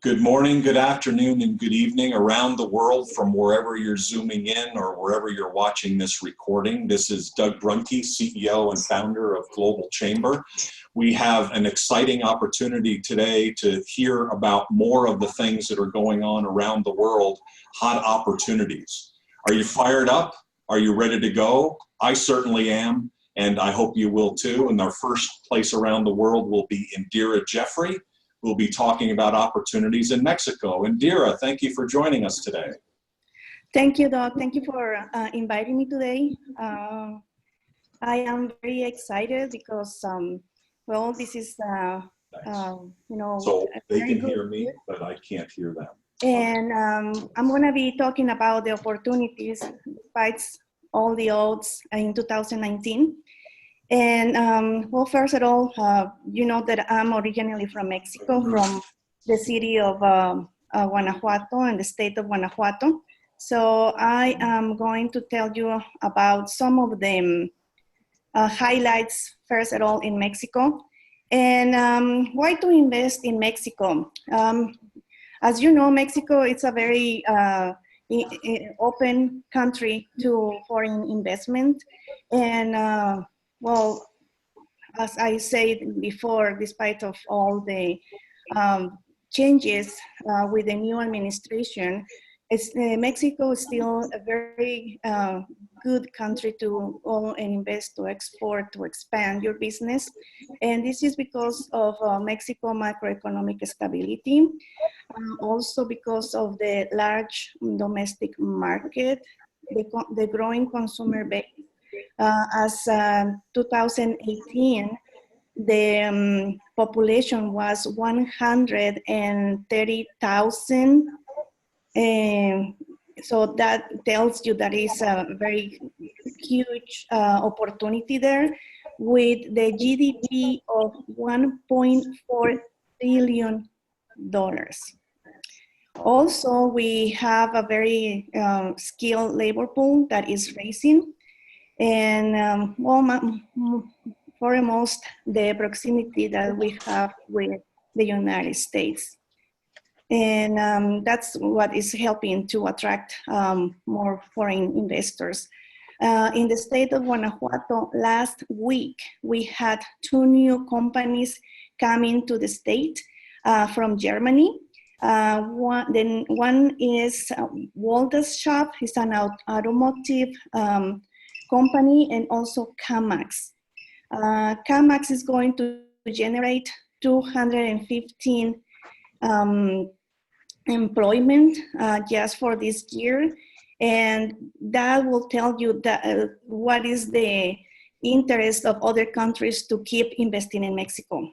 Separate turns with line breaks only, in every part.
Good morning, good afternoon, and good evening around the world from wherever you're zooming in or wherever you're watching this recording. This is Doug Brunke, CEO and founder of Global Chamber. We have an exciting opportunity today to hear about more of the things that are going on around the world, hot opportunities. Are you fired up? Are you ready to go? I certainly am, and I hope you will too. And our first place around the world will be Indira Jeffrey. We'll be talking about opportunities in Mexico. Indira, thank you for joining us today.
Thank you, Doc. Thank you for inviting me today. I am very excited because, well, this is,
So they can hear me, but I can't hear them.
And I'm going to be talking about the opportunities despite all the odds in 2019. And well, first of all, you know that I'm originally from Mexico, from the city of Guanajuato and the state of Guanajuato. So I am going to tell you about some of the highlights, first of all, in Mexico. And why to invest in Mexico? As you know, Mexico is a very open country to foreign investment. And well, as I said before, despite of all the changes with the new administration, Mexico is still a very good country to go and invest, to export, to expand your business. And this is because of Mexico macroeconomic stability, also because of the large domestic market, the growing consumer base. As 2018, the population was 130,000. So that tells you that is a very huge opportunity there, with the GDP of $1.4 billion. Also, we have a very skilled labor pool that is rising. And well, foremost, the proximity that we have with the United States. And that's what is helping to attract more foreign investors. In the state of Guanajuato, last week, we had 2 new companies coming to the state from Germany. One is Walter's Shop, it's an automotive company, and also CAMAX. CAMAX is going to generate 215 employment just for this year, and that will tell you that what is the interest of other countries to keep investing in Mexico.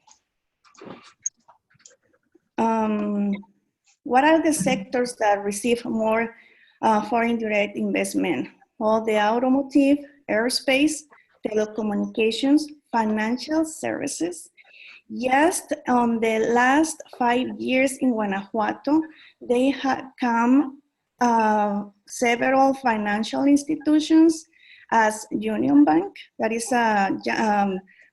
What are the sectors that receive more foreign direct investment? Well, the automotive, aerospace, telecommunications, financial services. Just on the last 5 years in Guanajuato, they have come several financial institutions as Union Bank, that is a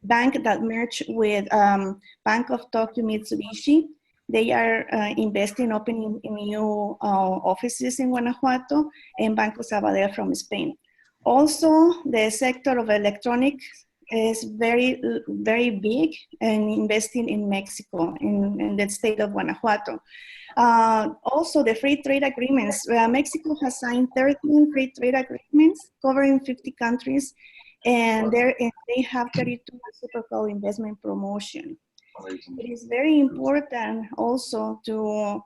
bank that merged with Bank of Tokyo Mitsubishi. They are investing, opening new offices in Guanajuato, and Banco Sabadell from Spain. Also, the sector of electronics is very, very big and investing in Mexico, in the state of Guanajuato. Also, the free trade agreements. Mexico has signed 13 free trade agreements covering 50 countries, and they have 32 reciprocal investment promotion. It is very important also to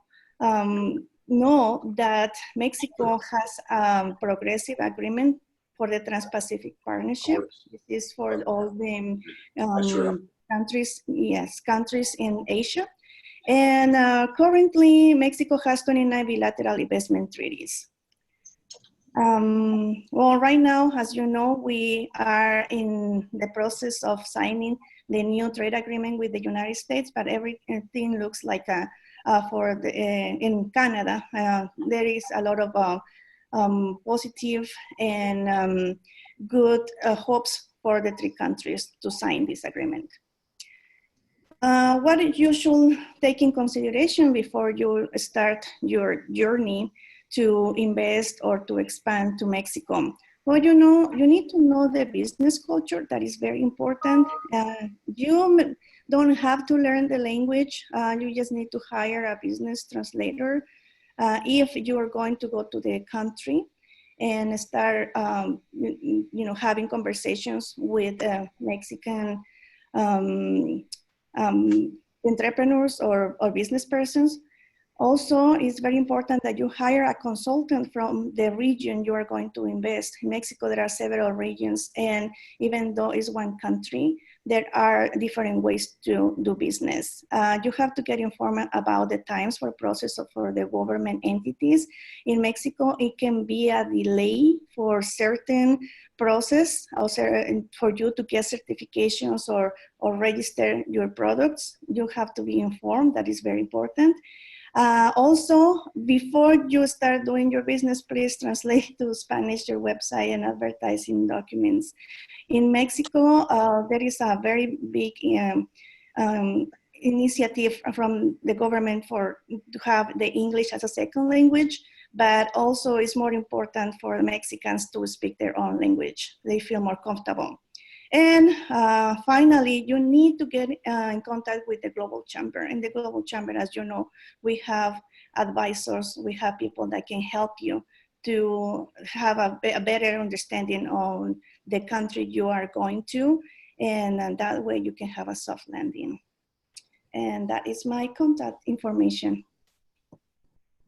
know that Mexico has a progressive agreement for the Trans-Pacific Partnership. This is for all the countries, countries in Asia. And currently, Mexico has 29 bilateral investment treaties. Well, right now, as you know, we are in the process of signing the new trade agreement with the United States, but everything looks like in Canada, there is a lot of positive and good hopes for the 3 countries to sign this agreement. what you should take in consideration before you start your journey to invest or to expand to Mexico? Well, you need to know the business culture. That is very important. You don't have to learn the language. You just need to hire a business translator if you are going to go to the country and start, having conversations with Mexican entrepreneurs or business persons. Also, it's very important that you hire a consultant from the region you are going to invest. In Mexico, there are several regions, and even though it's one country, there are different ways to do business. You have to get informed about the times for process for the government entities. In Mexico, it can be a delay for certain process, also for you to get certifications or register your products. You have to be informed. That is very important. Also, before you start doing your business, please translate to Spanish your website and advertising documents. In Mexico, there is a very big initiative from the government to have the English as a second language, but also it's more important for Mexicans to speak their own language. They feel more comfortable. And finally, you need to get in contact with the Global Chamber. In the Global Chamber, as you know, we have advisors, we have people that can help you to have a better understanding on the country you are going to, and that way you can have a soft landing. And that is my contact information.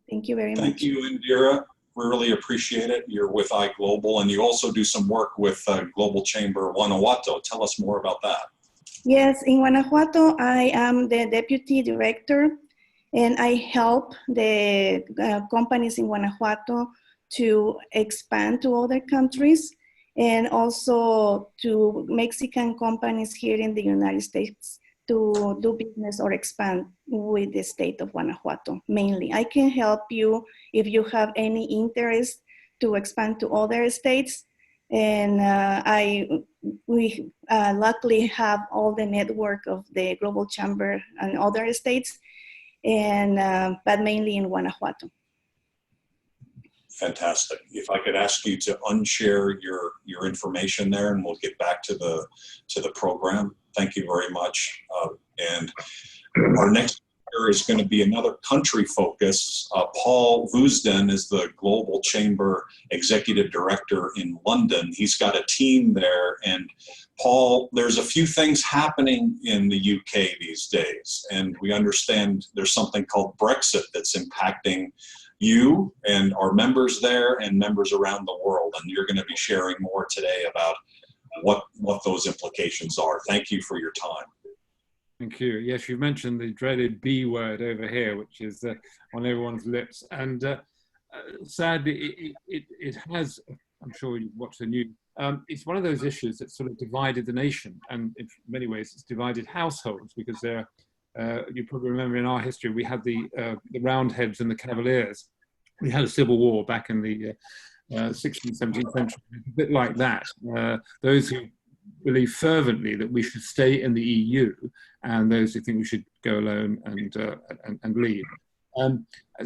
Thank you very much.
Thank you, Indira. We really appreciate it. You're with iGlobal, and you also do some work with Global Chamber Guanajuato. Tell us more about that.
Yes, in Guanajuato, I am the deputy director, and I help the companies in Guanajuato to expand to other countries, and also to Mexican companies here in the United States to do business or expand with the state of Guanajuato, mainly. I can help you if you have any interest to expand to other states. And we luckily have all the network of the Global Chamber and other states, and but mainly in Guanajuato.
Fantastic. If I could ask you to unshare your information there, and we'll get back to the program. Thank you very much. And our next speaker is going to be another country focus. Paul Vousden is the Global Chamber Executive Director in London. He's got a team there. And Paul, there's a few things happening in the UK these days. And we understand there's something called Brexit that's impacting you and our members there and members around the world. And you're going to be sharing more today about what those implications are. Thank you for your time.
Thank you. Yes, you mentioned the dreaded B word over here, which is on everyone's lips. And sadly, it has, I'm sure you've watched the news, it's one of those issues that sort of divided the nation. And in many ways, it's divided households, because you probably remember in our history, we had the Roundheads and the Cavaliers. We had a civil war back in the 16th, 17th century, a bit like that. Those who believe fervently that we should stay in the EU, and those who think we should go alone and leave.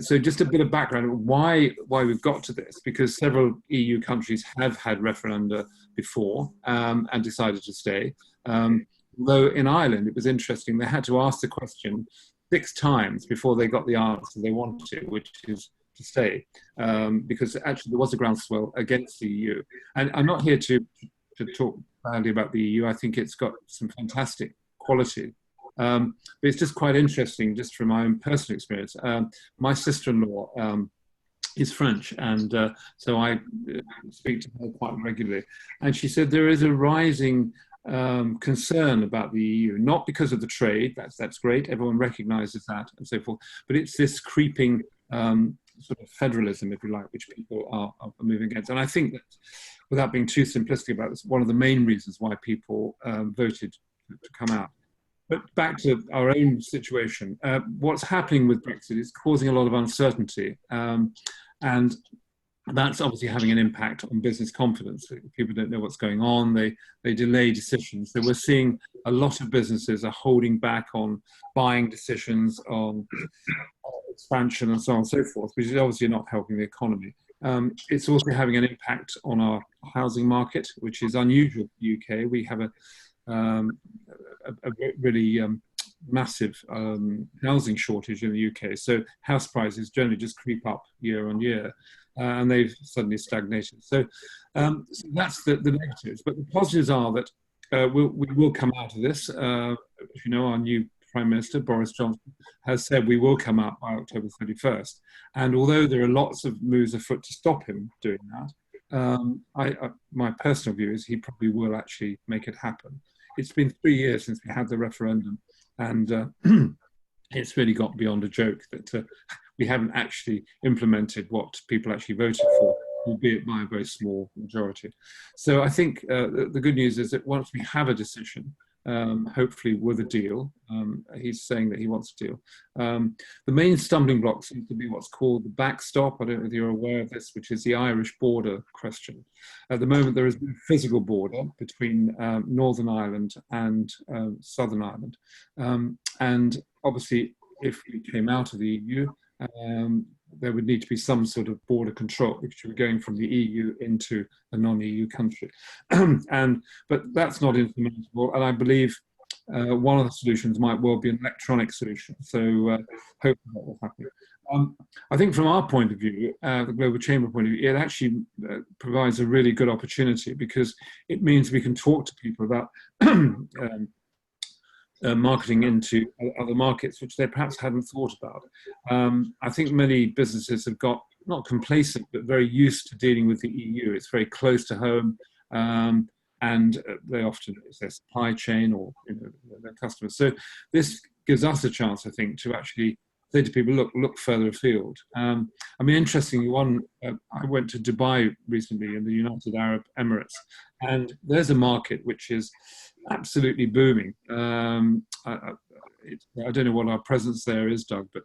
So just a bit of background on why we've got to this, because several EU countries have had referenda before and decided to stay. Though in Ireland, it was interesting, they had to ask the question 6 times before they got the answer they wanted to, which is to stay, because actually there was a groundswell against the EU. And I'm not here to talk badly about the EU. I think it's got some fantastic quality. But it's just quite interesting, just from my own personal experience. My sister-in-law is French, and so I speak to her quite regularly. And she said there is a rising concern about the EU, not because of the trade, that's great, everyone recognizes that and so forth, but it's this creeping sort of federalism, if you like, which people are moving against. And I think that, without being too simplistic about this, one of the main reasons why people voted to come out. But back to our own situation, what's happening with Brexit is causing a lot of uncertainty. And that's obviously having an impact on business confidence. People don't know what's going on. They delay decisions. So we're seeing a lot of businesses are holding back on buying decisions, on expansion and so on and so forth, which is obviously not helping the economy. It's also having an impact on our housing market, which is unusual for the UK. We have a really massive housing shortage in the UK. So house prices generally just creep up year on year, and they've suddenly stagnated. So, so that's the negatives. But the positives are that we will come out of this. As you know, our new Prime Minister, Boris Johnson, has said we will come out by October 31st. And although there are lots of moves afoot to stop him doing that, my personal view is he probably will actually make it happen. It's been 3 years since we had the referendum, and it's really got beyond a joke that we haven't actually implemented what people actually voted for, albeit by a very small majority. So I think the good news is that once we have a decision, hopefully with a deal, he's saying that he wants a deal. The main stumbling block seems to be what's called the backstop. I don't know if you're aware of this, which is the Irish border question. At the moment, there is a physical border between Northern Ireland and Southern Ireland. And obviously, if we came out of the EU, there would need to be some sort of border control, which we're going from the EU into a non-EU country. But that's not implementable, and I believe one of the solutions might well be an electronic solution. So hopefully that will happen. I think from our point of view, the Global Chamber point of view, it actually provides a really good opportunity, because it means we can talk to people about marketing into other markets, which they perhaps hadn't thought about. I think many businesses have got, not complacent, but very used to dealing with the EU. It's very close to home, and they often, it's their supply chain or their customers. So this gives us a chance, I think, to actually say to people, look further afield. I mean, interestingly, I went to Dubai recently in the United Arab Emirates, and there's a market which is absolutely booming. I don't know what our presence there is, Doug, but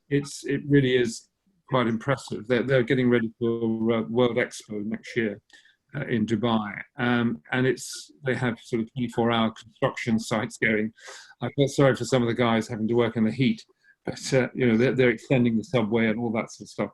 it really is quite impressive. They're getting ready for World Expo next year in Dubai, and they have sort of 24-hour construction sites going. I feel sorry for some of the guys having to work in the heat, but they're extending the subway and all that sort of stuff.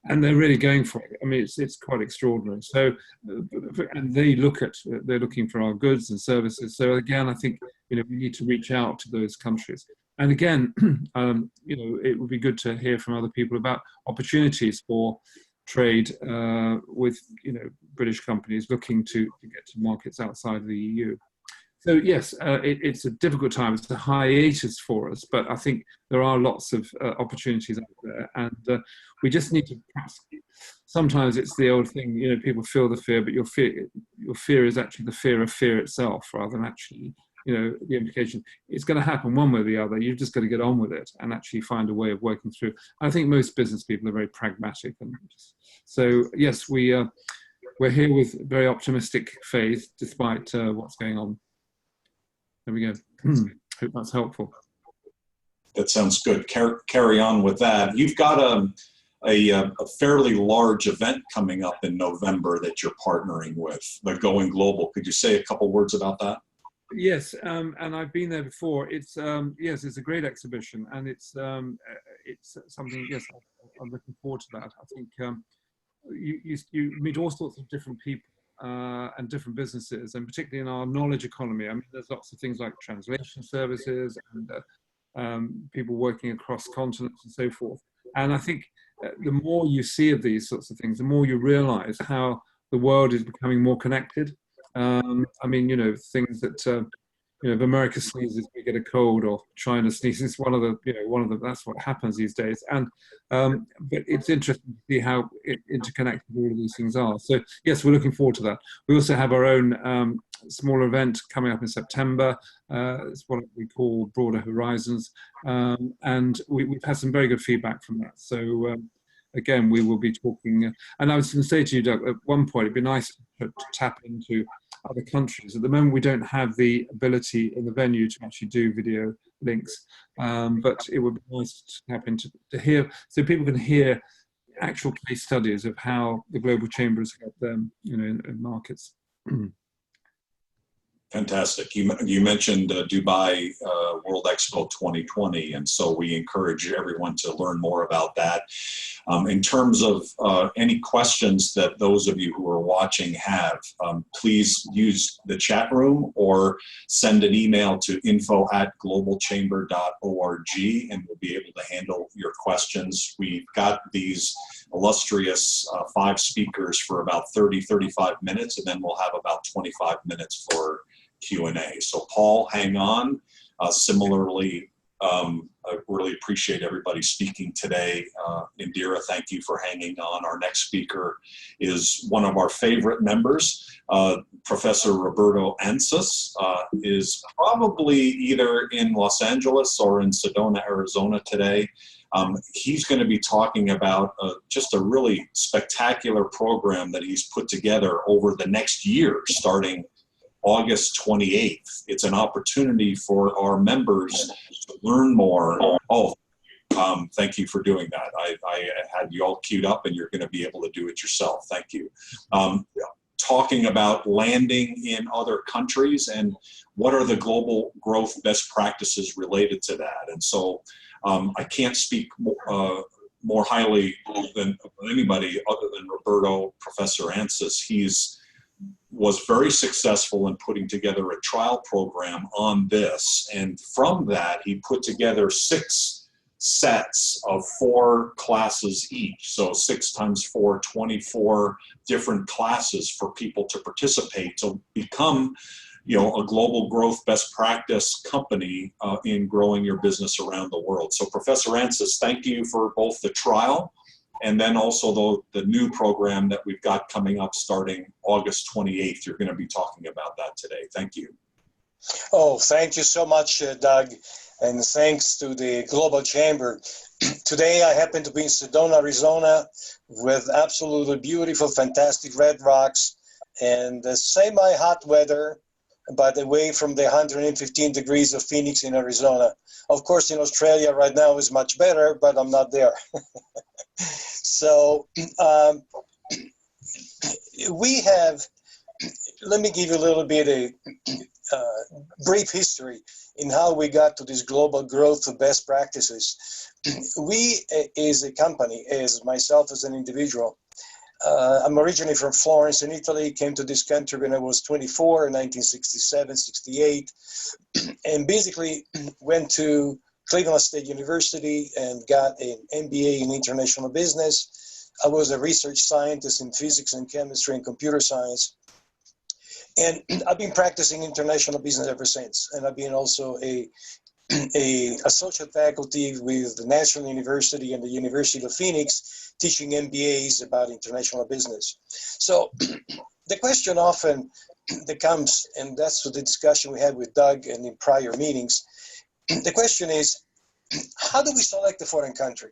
And they're really going for it. I mean, it's quite extraordinary. So, and they're looking for our goods and services. So again, I think we need to reach out to those countries. And again, it would be good to hear from other people about opportunities for trade with British companies looking to get to markets outside of the EU. So yes, it's a difficult time. It's a hiatus for us, but I think there are lots of opportunities out there, and we just need to. Sometimes it's the old thing, people feel the fear, but your fear is actually the fear of fear itself, rather than actually, the implication. It's going to happen one way or the other. You've just got to get on with it and actually find a way of working through. I think most business people are very pragmatic, and so yes, we're here with very optimistic faith despite what's going on. There we go. Hope that's helpful.
That sounds good. Carry on with that. You've got a fairly large event coming up in November that you're partnering with, the Going Global. Could you say a couple words about that?
Yes, and I've been there before. It's yes, it's a great exhibition, and it's something. Yes, I'm looking forward to that. I think you meet all sorts of different people. And different businesses, and particularly in our knowledge economy. I mean, there's lots of things like translation services and people working across continents and so forth. And I think the more you see of these sorts of things, the more you realize how the world is becoming more connected. I mean, things that if America sneezes, we get a cold, or China sneezes, one of the that's what happens these days. And but it's interesting to see how interconnected all of these things are. So yes, we're looking forward to that. We also have our own smaller event coming up in September. It's what we call Broader Horizons, and we've had some very good feedback from that. So again, we will be talking. And I was going to say to you, Doug, at one point, it'd be nice to tap into other countries. At the moment, we don't have the ability in the venue to actually do video links, but it would be nice to tap into, to hear, so people can hear actual case studies of how the global chamber has helped them, in markets.
Fantastic. You mentioned Dubai World Expo 2020, and so we encourage everyone to learn more about that. In terms of any questions that those of you who are watching have, please use the chat room or send an email to info@globalchamber.org, and we'll be able to handle your questions. We've got these illustrious 5 speakers for about 30-35 minutes, and then we'll have about 25 minutes for Q&A. So Paul, hang on. Similarly, I really appreciate everybody speaking today. Indira, thank you for hanging on. Our next speaker is one of our favorite members. Professor Roberto Ancis is probably either in Los Angeles or in Sedona, Arizona today. He's going to be talking about just a really spectacular program that he's put together over the next year, starting August 28th. It's an opportunity for our members to learn more. Thank you for doing that. I had you all queued up, and you're going to be able to do it yourself. Thank you. Talking about landing in other countries and what are the global growth best practices related to that. And so I can't speak more highly than anybody other than Roberto, Professor Ancis. Was very successful in putting together a trial program on this, and from that he put together 6 sets of 4 classes each, so 6 times 4, 24 different classes for people to participate to become a global growth best practice company in growing your business around the world. So Professor Ancis, thank you for both the trial and then also the new program that we've got coming up starting August 28th. You're going to be talking about that today. Thank you.
Oh, thank you so much, Doug. And thanks to the Global Chamber. Today I happen to be in Sedona, Arizona with absolutely beautiful, fantastic red rocks and the semi-hot weather, but away from the 115 degrees of Phoenix in Arizona. Of course, in Australia right now is much better, but I'm not there. So let me give you a little bit of brief history in how we got to this global growth of best practices. We, as a company, as myself as an individual, I'm originally from Florence in Italy, came to this country when I was 24 in 1967, 68, and basically went to Cleveland State University and got an MBA in international business. I was a research scientist in physics and chemistry and computer science. And I've been practicing international business ever since. And I've been also a associate faculty with the National University and the University of Phoenix, teaching MBAs about international business. So the question often that comes, and that's the discussion we had with Doug and in prior meetings, the question is, how do we select a foreign country?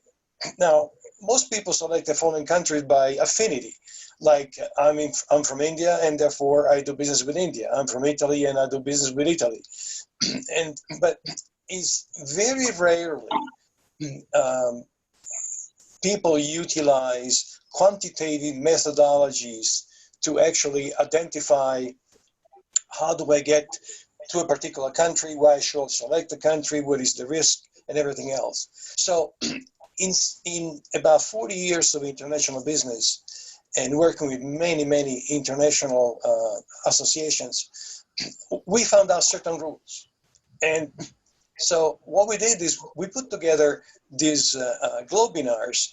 Now, most people select a foreign country by affinity. Like, I'm from India, and therefore I do business with India. I'm from Italy, and I do business with Italy. But it's very rarely people utilize quantitative methodologies to actually identify how do I get to a particular country, why I should select the country, what is the risk, and everything else. So in about 40 years of international business and working with many, many international associations, we found out certain rules. And so what we did is we put together these Globinars,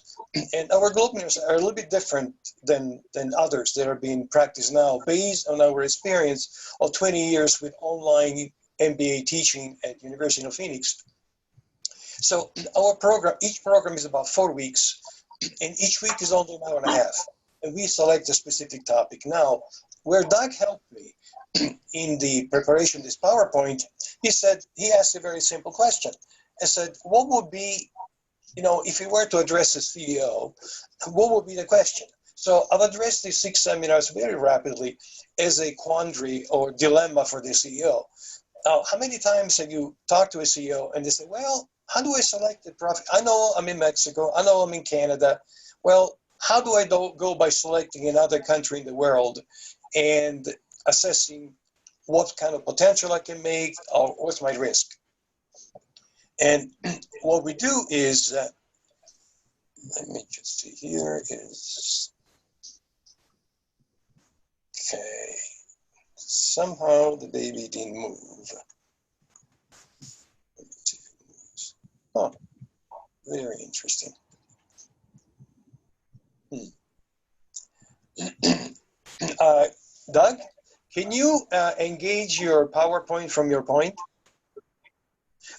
and our Globinars are a little bit different than others that are being practiced now based on our experience of 20 years with online MBA teaching at University of Phoenix. So our program, each program is about 4 weeks, and each week is only an hour and a half, and we select a specific topic. Now, where Doug helped me in the preparation of this PowerPoint, he asked a very simple question. I said, what would be, if you were to address a CEO, what would be the question? So I've addressed these 6 seminars very rapidly as a quandary or dilemma for the CEO. Now, how many times have you talked to a CEO and they say, well, how do I select the profit? I know I'm in Mexico. I know I'm in Canada. Well, how do I go by selecting another country in the world and assessing what kind of potential I can make or what's my risk? And what we do is, let me just see here is, okay, somehow the baby didn't move. Let me see if it moves. Oh, very interesting. Doug, can you engage your PowerPoint from your point?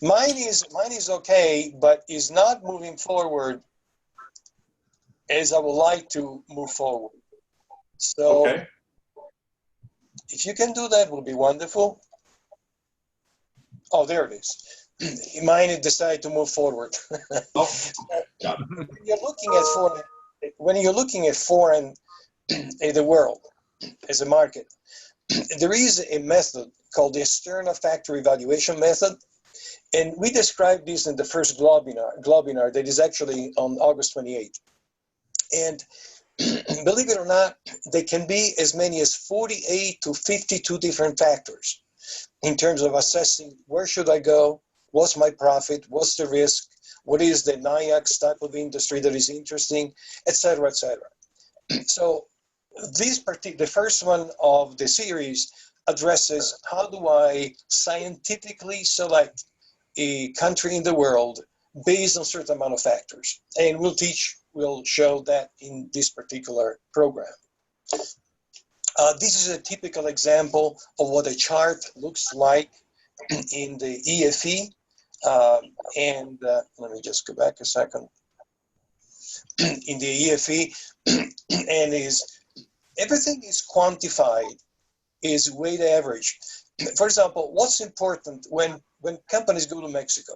Mine is okay, but is not moving forward as I would like to move forward. So
Okay.
if you can do that, would be wonderful. Oh, there it is. Mine decided to move forward.
Oh, got it.
When you're looking at foreign in the world as a market, there is a method called the external factor evaluation method. And we described this in the first Globinar that is actually on August 28th. And believe it or not, there can be as many as 48 to 52 different factors in terms of assessing where should I go, what's my profit, what's the risk, what is the NIAX type of industry that is interesting, etc., etc. So the first one of the series addresses how do I scientifically select a country in the world based on a certain amount of factors. And we'll show that in this particular program. This is a typical example of what a chart looks like in the EFE. Let me just go back a second. In the EFE, and everything is quantified, is weighted average. For example, what's important when companies go to Mexico?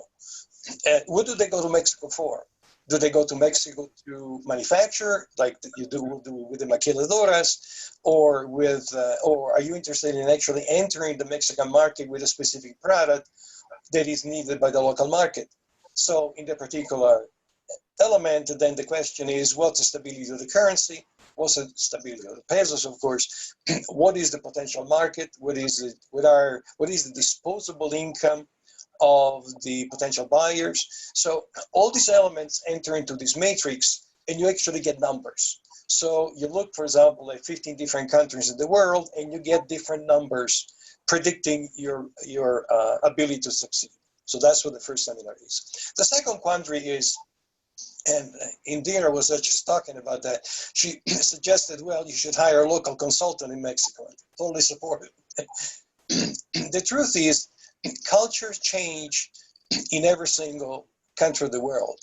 What do they go to Mexico for? Do they go to Mexico to manufacture, like you do with the maquiladoras, or are you interested in actually entering the Mexican market with a specific product that is needed by the local market? So in the particular element, then the question is, what's the stability of the currency? What's the stability of the pesos, of course? What is the potential market? What is the disposable income of the potential buyers? So all these elements enter into this matrix, and you actually get numbers. So you look, for example, at 15 different countries in the world, and you get different numbers predicting your ability to succeed. So that's what the first seminar is. The second quandary is, and Indira was just talking about that. She suggested, well, you should hire a local consultant in Mexico. Totally supported. The truth is, cultures change in every single country of the world.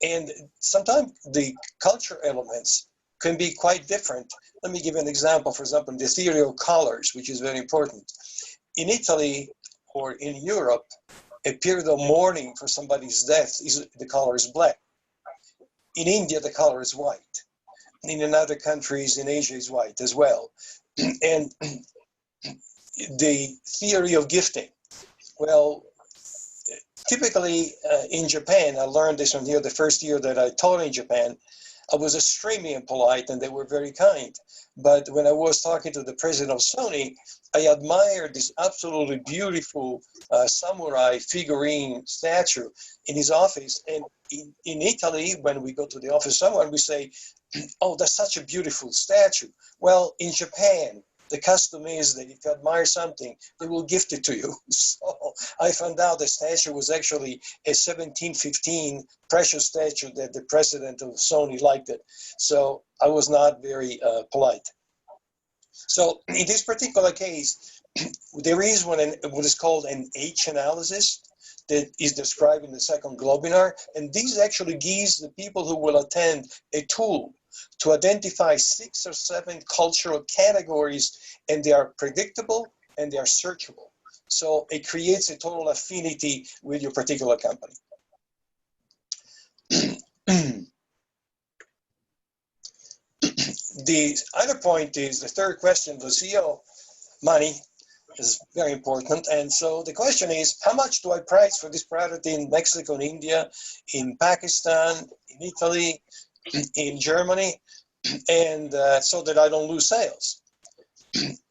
And sometimes the culture elements can be quite different. Let me give you an example. For example, the theory of colors, which is very important. In Italy or in Europe, a period of mourning for somebody's death, the color is black. In India, the color is white. In other countries in Asia is white as well. And the theory of gifting. Well, typically in Japan, I learned this from here the first year that I taught in Japan. I was extremely impolite and they were very kind. But when I was talking to the president of Sony, I admired this absolutely beautiful samurai figurine statue in his office. And in Italy, when we go to the office somewhere, we say, oh, that's such a beautiful statue. Well, in Japan, the custom is that if you admire something, they will gift it to you. So I found out the statue was actually a 1715 precious statue that the president of Sony liked it. So I was not very polite. So in this particular case, there is what is called an H analysis that is described in the second Globinar. And this actually gives the people who will attend a tool to identify 6 or 7 cultural categories, and they are predictable and they are searchable. So it creates a total affinity with your particular company. The other point is the third question, the CEO money is very important. And so the question is, how much do I price for this product in Mexico, in India, in Pakistan, in Italy, in Germany, and so that I don't lose sales.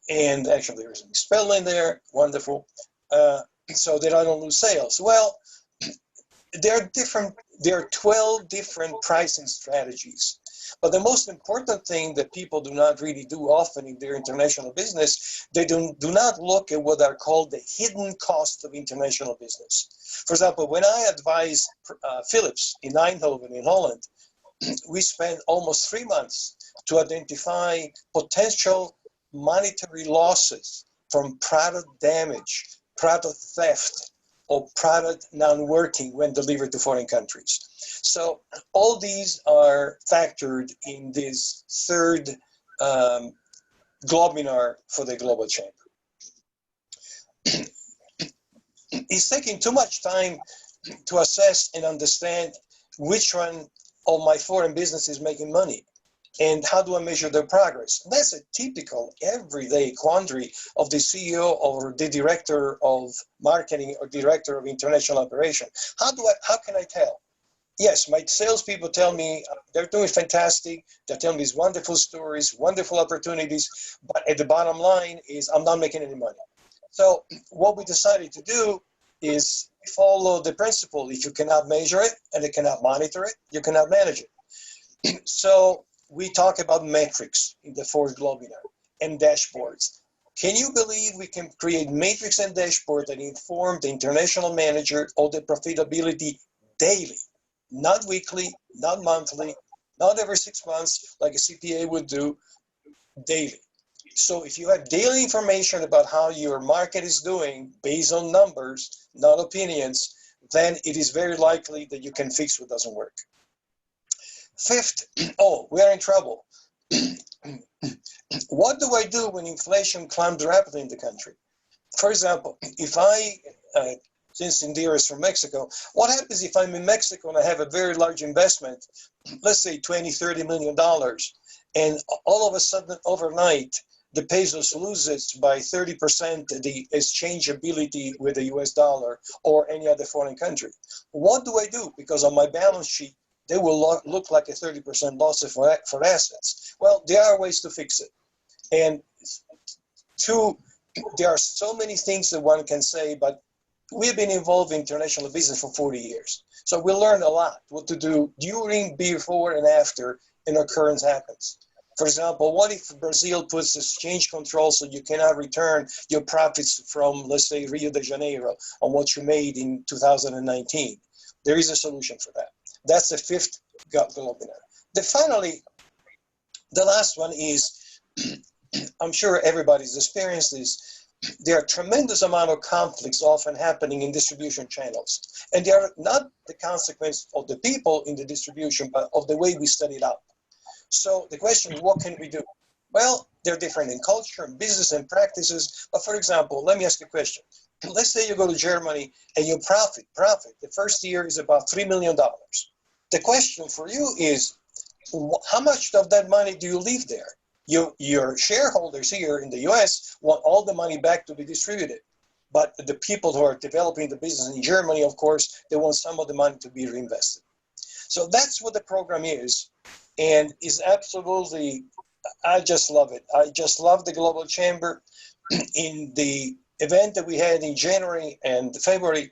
And actually, there's a misspelling there. Wonderful. So that I don't lose sales. Well, there are 12 different pricing strategies. But the most important thing that people do not really do often in their international business, they do not look at what are called the hidden costs of international business. For example, when I advised Philips in Eindhoven in Holland, we spent almost 3 months to identify potential monetary losses from product damage, product theft, or product non-working when delivered to foreign countries. So all these are factored in this third Globinar for the Global Chamber. It's taking too much time to assess and understand which one of my foreign business is making money and how do I measure their progress. That's a typical everyday quandary of the CEO or the director of marketing or director of international operation. How can I tell? Yes, my salespeople tell me they're doing fantastic. They're telling me these wonderful stories, wonderful opportunities, but at the bottom line is I'm not making any money. So what we decided to do is follow the principle. If you cannot measure it and you cannot monitor it, you cannot manage it. So we talk about metrics in the fourth Globinar and dashboards. Can you believe we can create metrics and dashboards that inform the international manager of the profitability daily? Not weekly, not monthly, not every 6 months like a CPA would do, daily. So if you have daily information about how your market is doing based on numbers, not opinions, then it is very likely that you can fix what doesn't work. Fifth, we are in trouble. What do I do when inflation climbs rapidly in the country? For example, if since Indira is from Mexico, what happens if I'm in Mexico and I have a very large investment, let's say $20, $30 million, and all of a sudden overnight, the pesos loses by 30% the exchangeability with the US dollar or any other foreign country? What do I do? Because on my balance sheet, they will look like a 30% loss for assets. Well, there are ways to fix it. And two, there are so many things that one can say, but we've been involved in international business for 40 years. So we learned a lot what to do during, before, and after an occurrence happens. For example, what if Brazil puts exchange control so you cannot return your profits from, let's say, Rio de Janeiro on what you made in 2019? There is a solution for that. That's the fifth Globinar. Finally, the last one is, I'm sure everybody's experienced this, there are tremendous amount of conflicts often happening in distribution channels. And they are not the consequence of the people in the distribution, but of the way we set it up. So the question is, what can we do? Well, they're different in culture and business and practices. But for example, let me ask you a question. Let's say you go to Germany and your profit, the first year is about $3 million. The question for you is, how much of that money do you leave there? Your shareholders here in the US want all the money back to be distributed. But the people who are developing the business in Germany, of course, they want some of the money to be reinvested. So that's what the program is. And is absolutely, I just love it. I just love the Global Chamber. In the event that we had in January and February,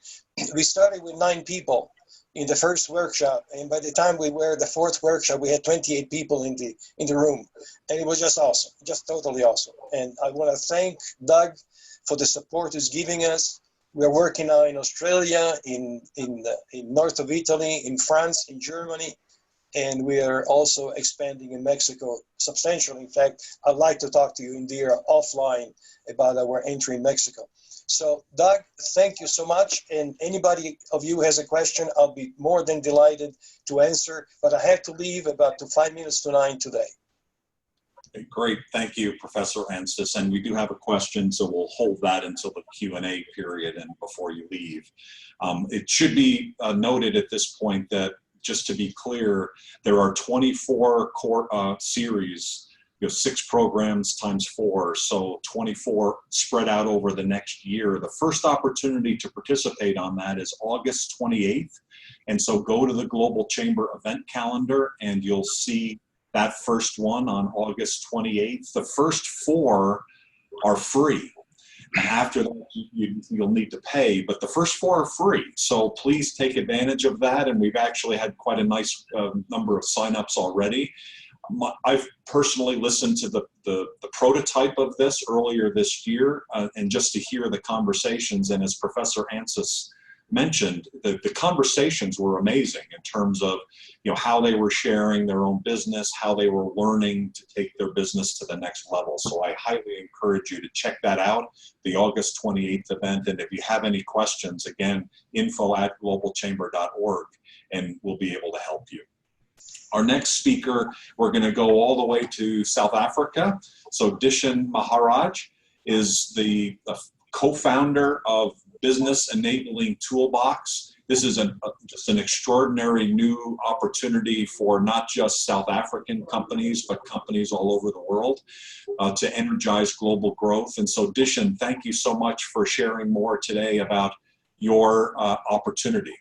we started with 9 people in the first workshop, and by the time we were the fourth workshop, we had 28 people in the room, and it was just awesome, just totally awesome. And I want to thank Doug for the support he's giving us. We're working now in Australia, in north of Italy, in France, in Germany, and we are also expanding in Mexico substantially. In fact, I'd like to talk to you, Indira, offline about our entry in Mexico. So, Doug, thank you so much. And anybody of you has a question, I'll be more than delighted to answer. But I have to leave about 5 minutes to 9 today.
Great. Thank you, Professor Ancis. And we do have a question, so we'll hold that until the Q&A period and before you leave. It should be noted at this point that, just to be clear, there are 24 core series, 6 programs times 4, so 24 spread out over the next year. The first opportunity to participate on that is August 28th. And so go to the Global Chamber event calendar and you'll see that first one on August 28th. The first 4 are free. After that, you'll need to pay, but the first 4 are free. So please take advantage of that. And we've actually had quite a nice number of signups already. I've personally listened to the prototype of this earlier this year, and just to hear the conversations. And as Professor Ancis mentioned, the conversations were amazing in terms of, you know, how they were sharing their own business, how they were learning to take their business to the next level. So I highly encourage you to check that out, the August 28th event. And if you have any questions, again, info@globalchamber.org, and we'll be able to help you. Our next speaker, we're going to go all the way to South Africa. So Dishen Maharaj is the co-founder of Business Enabling Toolbox. This is just an extraordinary new opportunity for not just South African companies, but companies all over the world to energize global growth. And so Dishen, thank you so much for sharing more today about your opportunity.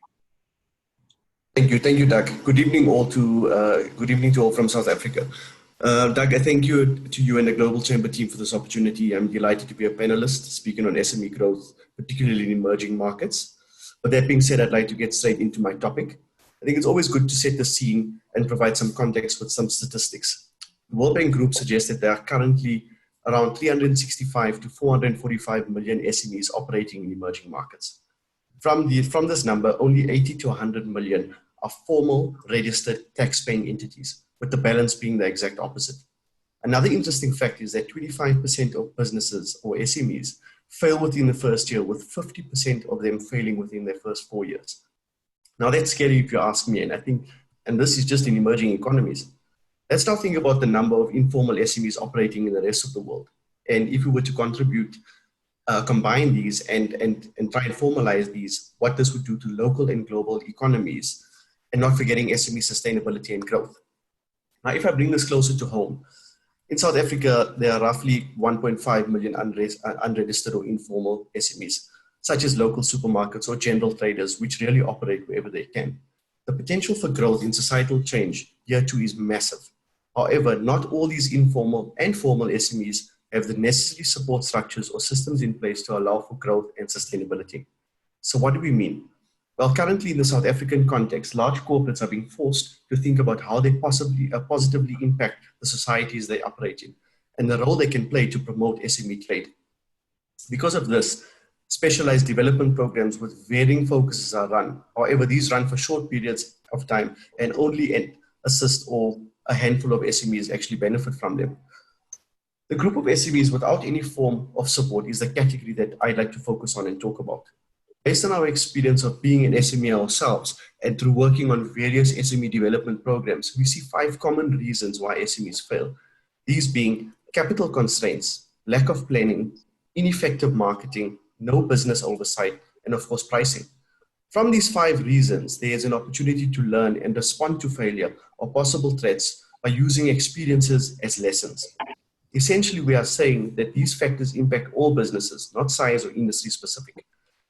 Thank you, Doug. Good evening, all good evening to all from South Africa. Doug, I thank you to you and the Global Chamber team for this opportunity. I'm delighted to be a panelist speaking on SME growth, particularly in emerging markets. But that being said, I'd like to get straight into my topic. I think it's always good to set the scene and provide some context with some statistics. The World Bank Group suggests that there are currently around 365 to 445 million SMEs operating in emerging markets. From this number, only 80 to 100 million are formal registered tax-paying entities, with the balance being the exact opposite. Another interesting fact is that 25% of businesses or SMEs fail within the first year, with 50% of them failing within their first 4 years. Now that's scary if you ask me, and this is just in emerging economies. Let's now think about the number of informal SMEs operating in the rest of the world. And if we were to combine these and try and formalize these, what this would do to local and global economies, and not forgetting SME sustainability and growth. Now, if I bring this closer to home, in South Africa, there are roughly 1.5 million unregistered or informal SMEs, such as local supermarkets or general traders, which really operate wherever they can. The potential for growth in societal change here too is massive. However, not all these informal and formal SMEs have the necessary support structures or systems in place to allow for growth and sustainability. So what do we mean? Well, currently in the South African context, large corporates are being forced to think about how they positively impact the societies they operate in and the role they can play to promote SME trade. Because of this, specialized development programs with varying focuses are run. However, these run for short periods of time and only assist or a handful of SMEs actually benefit from them. The group of SMEs without any form of support is the category that I'd like to focus on and talk about. Based on our experience of being an SME ourselves and through working on various SME development programs, we see 5 common reasons why SMEs fail. These being capital constraints, lack of planning, ineffective marketing, no business oversight, and of course pricing. From these 5 reasons, there is an opportunity to learn and respond to failure or possible threats by using experiences as lessons. Essentially, we are saying that these factors impact all businesses, not size or industry specific.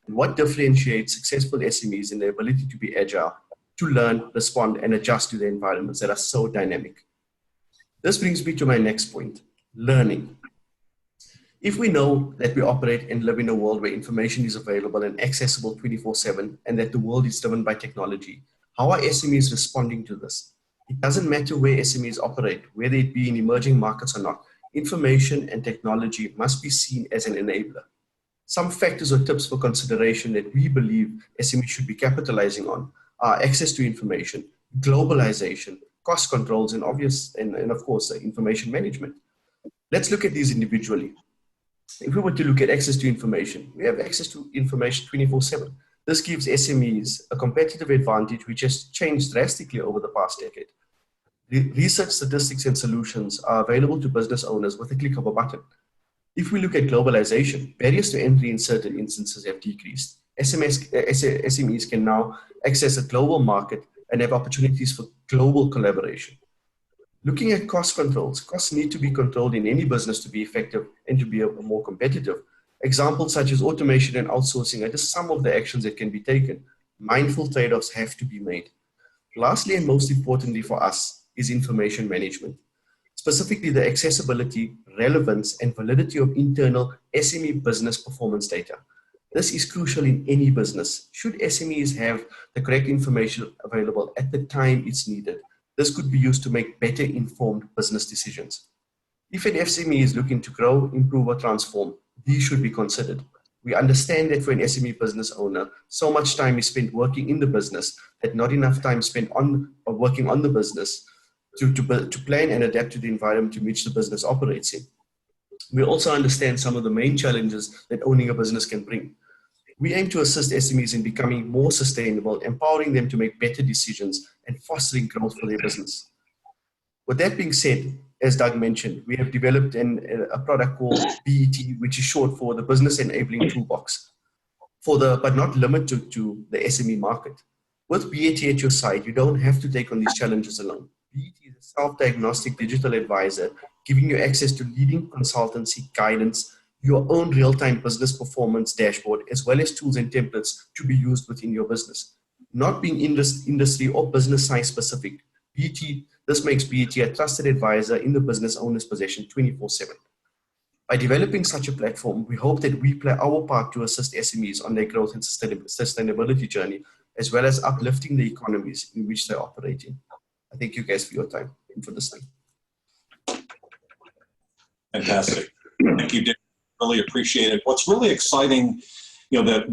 And what differentiates successful SMEs in their ability to be agile, to learn, respond, and adjust to the environments that are so dynamic. This brings me to my next point, learning. If we know that we operate and live in a world where information is available and accessible 24/7, and that the world is driven by technology, how are SMEs responding to this? It doesn't matter where SMEs operate, whether it be in emerging markets or not. Information and technology must be seen as an enabler. Some factors or tips for consideration that we believe SMEs should be capitalizing on are access to information, globalization, cost controls, and of course, information management. Let's look at these individually. If we were to look at access to information, we have access to information 24/7. This gives SMEs a competitive advantage which has changed drastically over the past decade. Research, statistics, and solutions are available to business owners with a click of a button. If we look at globalization, barriers to entry in certain instances have decreased. SMEs can now access a global market and have opportunities for global collaboration. Looking at cost controls, costs need to be controlled in any business to be effective and to be more competitive. Examples such as automation and outsourcing are just some of the actions that can be taken. mindful trade-offs have to be made. Lastly, and most importantly for us, is information management. Specifically, the accessibility, relevance, and validity of internal SME business performance data. This is crucial in any business. Should SMEs have the correct information available at the time it's needed, this could be used to make better informed business decisions. If an SME is looking to grow, improve, or transform, these should be considered. We understand that for an SME business owner, so much time is spent working in the business that not enough time spent on or working on the business to plan and adapt to the environment in which the business operates in. We also understand some of the main challenges that owning a business can bring. We aim to assist SMEs in becoming more sustainable, empowering them to make better decisions and fostering growth for their business. With that being said, as Doug mentioned, we have developed a product called BET, which is short for the Business Enabling Toolbox, but not limited to the SME market. With BET at your side, you don't have to take on these challenges alone. BET is a self-diagnostic digital advisor, giving you access to leading consultancy, guidance, your own real-time business performance dashboard, as well as tools and templates to be used within your business. Not being industry or business size specific, this makes BET a trusted advisor in the business owner's possession 24/7. By developing such a platform, we hope that we play our part to assist SMEs on their growth and sustainability journey, as well as uplifting the economies in which they're operating. I thank you guys for your time and for listening.
Fantastic. Thank you, Dick. Really appreciate it. What's really exciting, that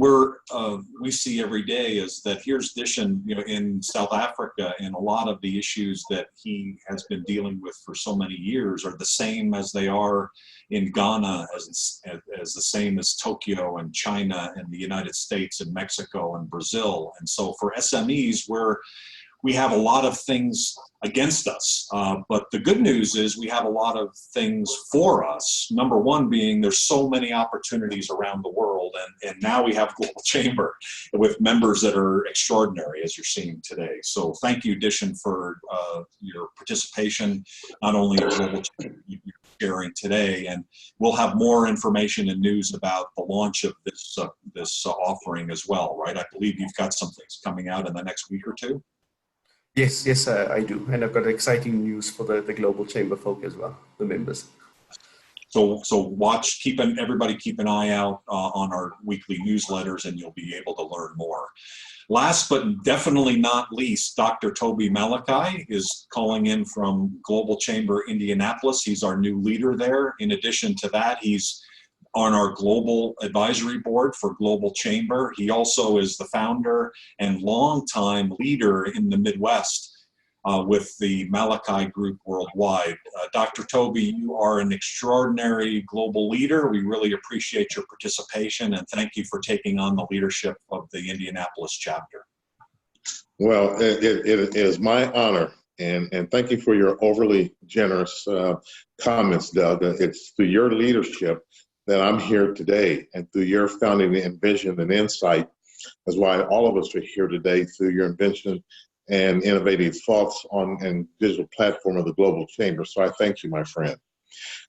we see every day is that here's Dishen, in South Africa, and a lot of the issues that he has been dealing with for so many years are the same as they are in Ghana, as the same as Tokyo and China and the United States and Mexico and Brazil. And so for SMEs, we have a lot of things against us, but the good news is we have a lot of things for us. Number one being there's so many opportunities around the world, and now we have Global Chamber with members that are extraordinary, as you're seeing today. So thank you, Dishen, for your participation, not only in Global Chamber, you're sharing today, and we'll have more information and news about the launch of this offering as well, right? I believe you've got some things coming out in the next week or two.
Yes, I do. And I've got exciting news for the Global Chamber folk as well, the members.
So everybody keep an eye out on our weekly newsletters, and you'll be able to learn more. Last but definitely not least, Dr. Toby Malichi is calling in from Global Chamber Indianapolis. He's our new leader there. In addition to that, he's on our global advisory board for Global Chamber. He also is the founder and longtime leader in the Midwest with the Malichi Group worldwide. Dr. Toby, you are an extraordinary global leader. We really appreciate your participation, and thank you for taking on the leadership of the Indianapolis chapter.
Well, it is my honor, and thank you for your overly generous comments, Doug. It's through your leadership that I'm here today, and through your founding and vision and insight is why all of us are here today, through your invention and innovative thoughts on and digital platform of the Global Chamber. So I thank you, my friend.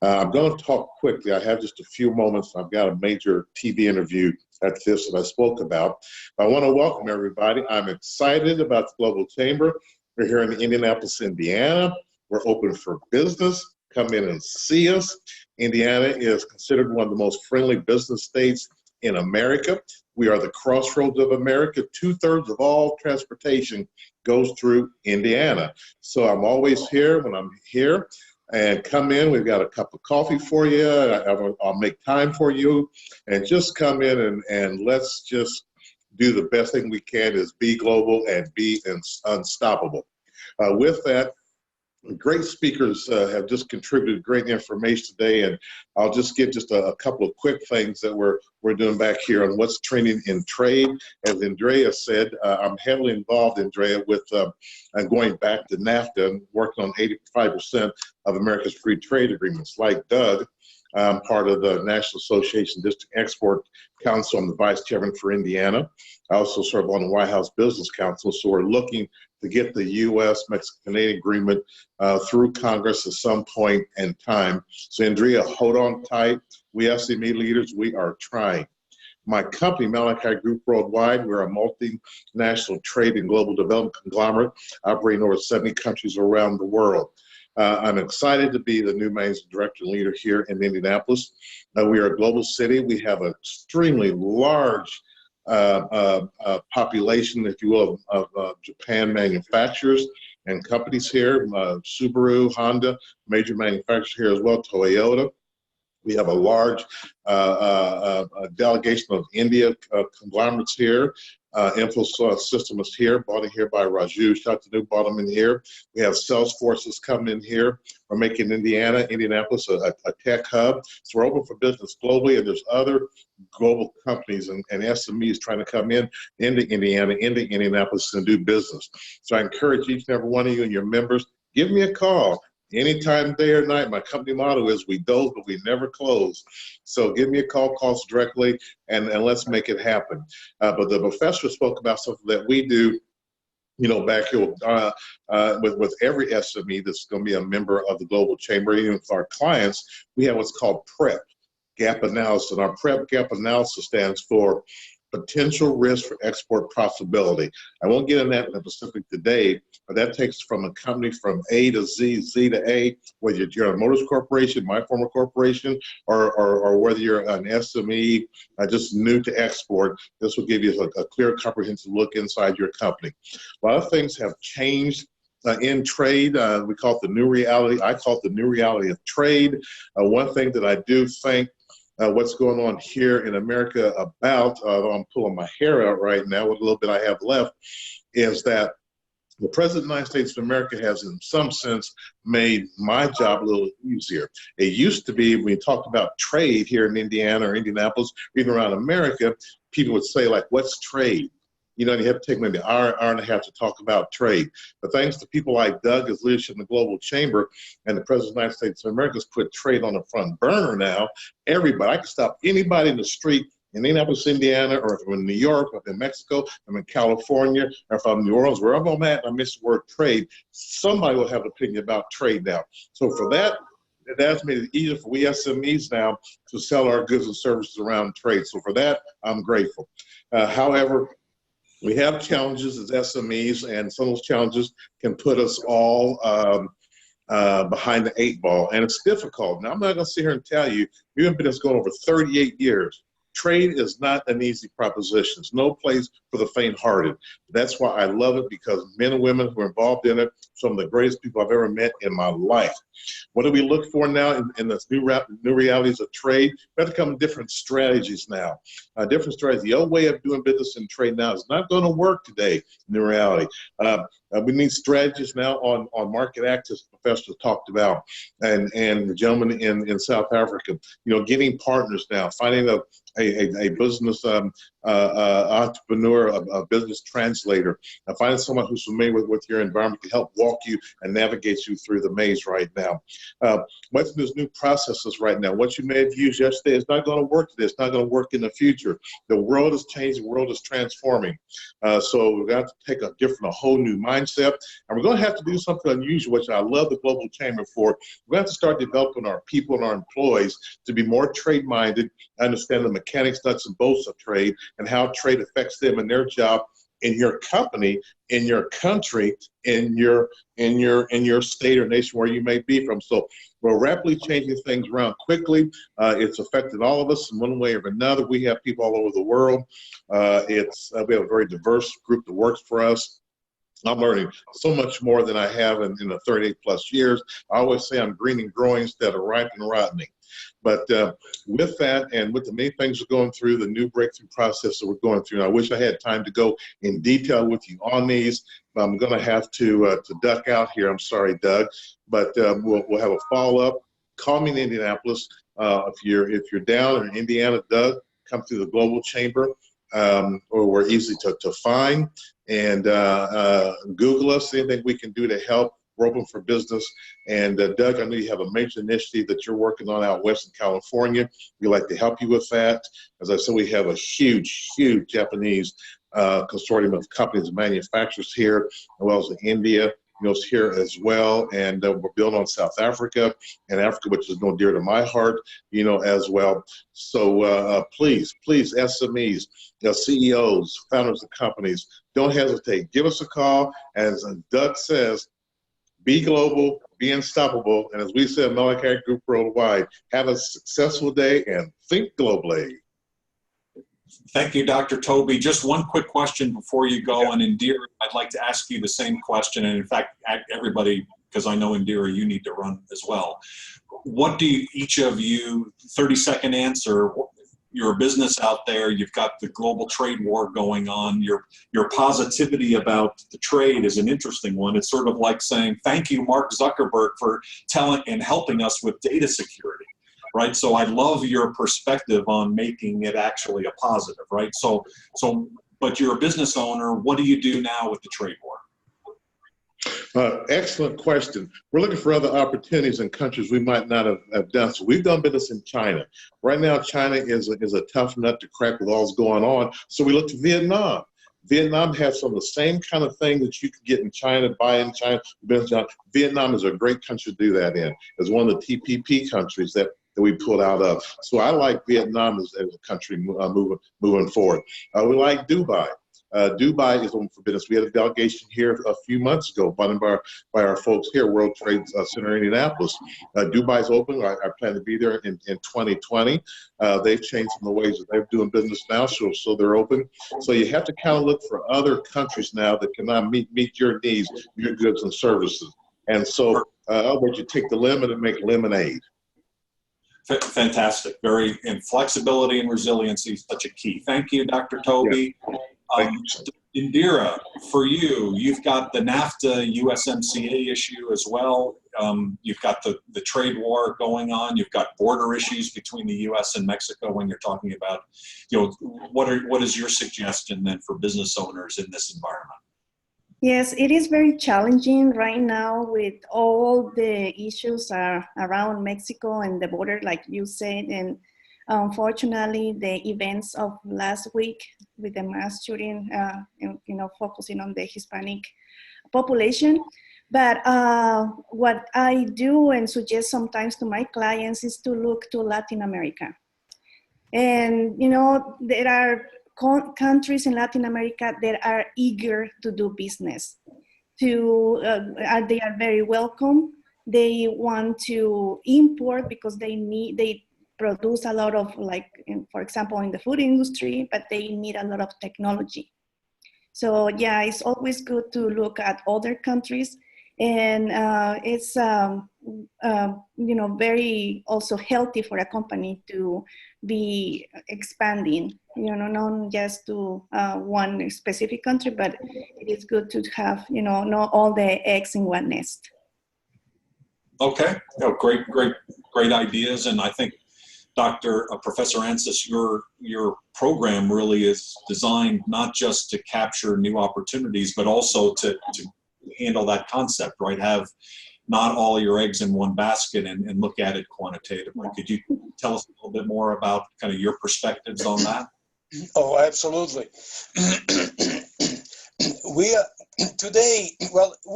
I'm going to talk quickly. I have just a few moments. I've got a major TV interview at this that I spoke about. I want to welcome everybody. I'm excited about the Global Chamber. We're here in Indianapolis, Indiana. We're open for business. Come in and see us. Indiana is considered one of the most friendly business states in America. We are the crossroads of America. 2/3 of all transportation goes through Indiana. So I'm always here when I'm here. And come in, we've got a cup of coffee for you. I'll make time for you. And just come in and let's just do the best thing we can, is be global and be unstoppable. With that, great speakers have just contributed great information today, and I'll just give just a couple of quick things that we're doing back here on what's trending in trade. As Indira said, I'm heavily involved, Indira, with going back to NAFTA and working on 85% of America's free trade agreements. Like Doug, I'm part of the National Association District Export Council. I'm the vice chairman for Indiana. I also serve on the White House Business Council, so we're looking to get the U.S.-Mexican-Canadian agreement through Congress at some point in time. So Indira, hold on tight. We SME leaders, we are trying. My company, Malichi Group Worldwide, we're a multinational trade and global development conglomerate operating over 70 countries around the world. I'm excited to be the new managing director and leader here in Indianapolis. We are a global city. We have an extremely large population, if you will, of Japan manufacturers and companies here. Subaru, Honda, major manufacturers here as well, Toyota. We have a large delegation of India conglomerates here. Infosystem is here, bought in here by Raju Shatanu, bought them in here. We have Salesforce is coming in here. We're making Indianapolis a tech hub. So we're open for business globally, and there's other global companies and SMEs trying to come into Indiana, into Indianapolis and do business. So I encourage each and every one of you and your members, give me a call. Anytime, day or night. My company motto is we doze, but we never close. So give me a call us directly, and let's make it happen. But the professor spoke about something that we do, you know, back here with every SME that's going to be a member of the Global Chamber. Even with our clients, we have what's called PREP, gap analysis. And our PREP gap analysis stands for potential risk for export profitability. I won't get into that in specific today, but that takes from a company from A to Z, Z to A, whether you're General Motors Corporation, my former corporation, or whether you're an SME just new to export. This will give you a clear, comprehensive look inside your company. A lot of things have changed in trade. We call it the new reality. I call it the new reality of trade. One thing that I do think what's going on here in America about, I'm pulling my hair out right now with a little bit I have left, is that the President of the United States of America has, in some sense, made my job a little easier. It used to be, when you talked about trade here in Indiana or Indianapolis, or even around America, people would say, like, what's trade? You know, you have to take maybe an hour and a half to talk about trade. But thanks to people like Doug, his leadership in the Global Chamber, and the President of the United States of America has put trade on the front burner now. Everybody, I can stop anybody in the street in Indianapolis, Indiana, or if I'm in New York, or if I'm in Mexico, I'm in California, or if I'm in New Orleans, wherever I'm at, and I miss the word trade, somebody will have an opinion about trade now. So for that, that's made it easier for we SMEs now to sell our goods and services around trade. So for that, I'm grateful. However, we have challenges as SMEs, and some of those challenges can put us all behind the 8 ball, and it's difficult. Now, I'm not going to sit here and tell you, we've been this going over 38 years. Trade is not an easy proposition. It's no place for the faint-hearted. That's why I love it, because men and women who are involved in it, some of the greatest people I've ever met in my life. What do we look for now in this new realities of trade? We have to come with different strategies now. Different strategies. The old way of doing business in trade now is not going to work today in the reality. We need strategies now on market access, professors talked about, and the gentleman in South Africa, you know, getting partners now, finding a business entrepreneur, a business translator, finding someone who's familiar with your environment to help walk you and navigate you through the maze right now. What's in these new processes right now? What you may have used yesterday is not going to work today. It's not going to work in the future. The world is changing. The world is transforming. So we're going to have to take a whole new mindset, and we're going to have to do something unusual, which I love the Global Chamber for. We're going to have to start developing our people and our employees to be more trade-minded, understand the mechanics, nuts, and bolts of trade, and how trade affects them and their job in your company, in your country, in your state or nation where you may be from. So we're rapidly changing things around quickly. It's affected all of us in one way or another. We have people all over the world. We have a very diverse group that works for us. I'm learning so much more than I have in the 38 plus years. I always say I'm green and growing instead of ripe and rotting. But with that, and with the many things we're going through, the new breakthrough process that we're going through, and I wish I had time to go in detail with you on these, but I'm going to have to duck out here. I'm sorry, Doug, but we'll have a follow-up. Call me in Indianapolis. If you're down in Indiana, Doug, come through the Global Chamber, or we're easy to find, and Google us, anything we can do to help. We're open for business. And Doug, I know you have a major initiative that you're working on out west in California. We'd like to help you with that. As I said, we have a huge, huge Japanese consortium of companies and manufacturers here, as well as in India, is here as well. And we're building on South Africa and Africa, which is dear to my heart, as well. So please, SMEs, CEOs, founders of companies, don't hesitate. Give us a call. As Doug says, be global, be unstoppable. And as we said, Malichi Group Worldwide, have a successful day and think globally.
Thank you, Dr. Toby. Just one quick question before you go. And Indira, I'd like to ask you the same question. And in fact, everybody, because I know Indira, you need to run as well. What do each of you, 30-second answer, you're a business out there, you've got the global trade war going on, your positivity about the trade is an interesting one. It's sort of like saying, thank you, Mark Zuckerberg, for telling and helping us with data security. Right, so I love your perspective on making it actually a positive, right? So, but you're a business owner. What do you do now with the trade war?
Excellent question. We're looking for other opportunities in countries we might not have done. So we've done business in China. Right now, China is a tough nut to crack with all's going on. So we look to Vietnam. Vietnam has some of the same kind of thing that you can get in China, buy in China, business in China. Vietnam is a great country to do that in. It's one of the TPP countries that we pulled out of. So I like Vietnam as a country moving forward. We like Dubai. Dubai is open for business. We had a delegation here a few months ago, by our folks here, World Trade Center in Indianapolis. Dubai's open. I plan to be there in 2020. They've changed some of the ways that they're doing business now, so they're open. So you have to kind of look for other countries now that cannot meet your needs, your goods and services. And so otherwise you take the lemon and make lemonade.
Fantastic. And flexibility and resiliency is such a key. Thank you, Dr. Toby.
Yeah.
Indira, for you, you've got the NAFTA USMCA issue as well. You've got the trade war going on. You've got border issues between the U.S. and Mexico when you're talking about, what is your suggestion then for business owners in this environment?
Yes, it is very challenging right now with all the issues around Mexico and the border, like you said. And unfortunately, the events of last week with the mass shooting, focusing on the Hispanic population. But what I do and suggest sometimes to my clients is to look to Latin America. And, there are countries in Latin America that are eager to do business. They are very welcome. They want to import because they produce a lot of, for example, in the food industry, but they need a lot of technology. So yeah, it's always good to look at other countries, and it's very also healthy for a company to be expanding, not just to one specific country, but it is good to have, not all the eggs in one nest.
Okay, great ideas. And I think Professor Ancis, your program really is designed not just to capture new opportunities, but also to handle that concept, right? Have not all your eggs in one basket and look at it quantitatively. Could you tell us a little bit more about kind of your perspectives on that?
Oh, absolutely. We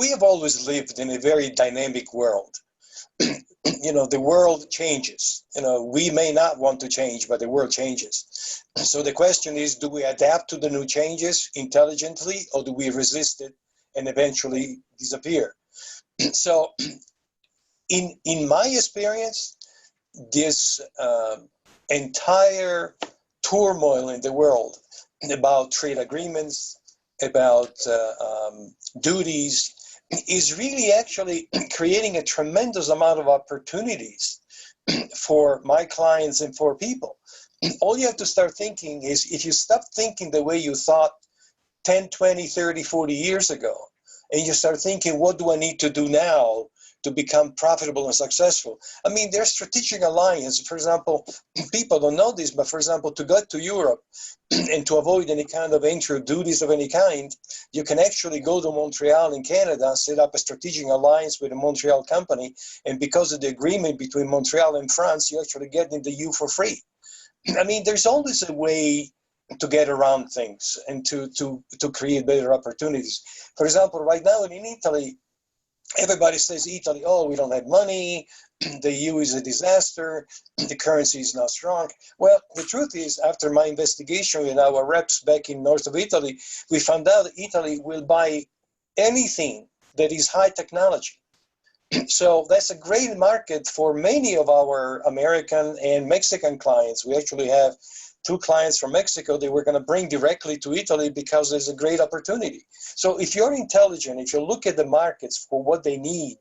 have always lived in a very dynamic world. The world changes. We may not want to change, but the world changes. So the question is, do we adapt to the new changes intelligently, or do we resist it and eventually disappear? So in my experience, this entire turmoil in the world about trade agreements, about duties, is really actually creating a tremendous amount of opportunities for my clients and for people. All you have to start thinking is, if you stop thinking the way you thought 10, 20, 30, 40 years ago, and you start thinking, what do I need to do now to become profitable and successful? I mean, there's strategic alliance. For example, people don't know this, but for example, to go to Europe and to avoid any kind of entry duties of any kind, you can actually go to Montreal in Canada, set up a strategic alliance with a Montreal company, and because of the agreement between Montreal and France, you actually get in the EU for free. I mean, there's always a way to get around things and to create better opportunities. For example, right now in Italy, everybody says Italy, oh, we don't have money, the EU is a disaster, the currency is not strong. Well, the truth is, after my investigation with our reps back in north of Italy, we found out that Italy will buy anything that is high technology. So that's a great market for many of our American and Mexican clients. We actually have 2 clients from Mexico that we're going to bring directly to Italy because there's a great opportunity. So if you're intelligent, if you look at the markets for what they need,